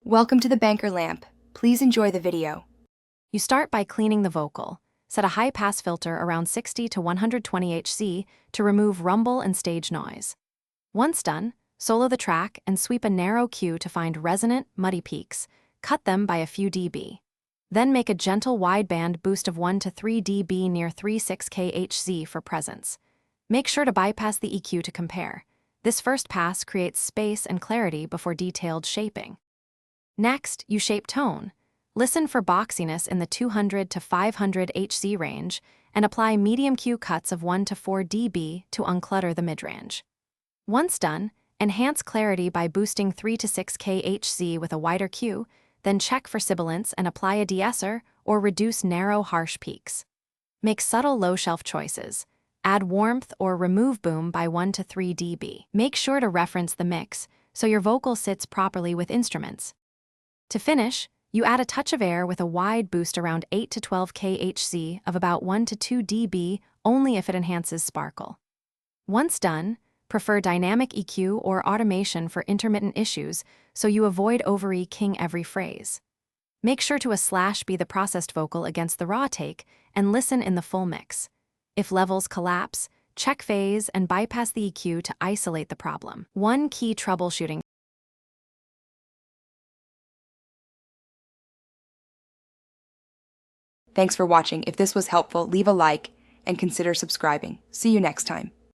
Welcome to the Banker Lamp. Please enjoy the video. You start by cleaning the vocal. Set a high-pass filter around 60 to 120 Hz to remove rumble and stage noise. Once done, solo the track and sweep a narrow cue to find resonant, muddy peaks. Cut them by a few dB. Then make a gentle wideband boost of 1 to 3 dB near 3.6 kHz for presence. Make sure to bypass the EQ to compare. This first pass creates space and clarity before detailed shaping. Next, you shape tone. Listen for boxiness in the 200 to 500 Hz range and apply medium cue cuts of 1 to 4 dB to unclutter the midrange. Once done, enhance clarity by boosting 3 to 6 kHz with a wider cue, then check for sibilance and apply a de-esser or reduce narrow, harsh peaks. Make subtle low-shelf choices. Add warmth or remove boom by 1 to 3 dB. Make sure to reference the mix so your vocal sits properly with instruments. To finish, you add a touch of air with a wide boost around 8 to 12 kHz of about 1 to 2 dB only if it enhances sparkle. Once done, prefer dynamic EQ or automation for intermittent issues so you avoid over-EQing every phrase. Make sure to slash be the processed vocal against the raw take and listen in the full mix. If levels collapse, check phase and bypass the EQ to isolate the problem. One key troubleshooting. Thanks for watching. If this was helpful, leave a like and consider subscribing. See you next time.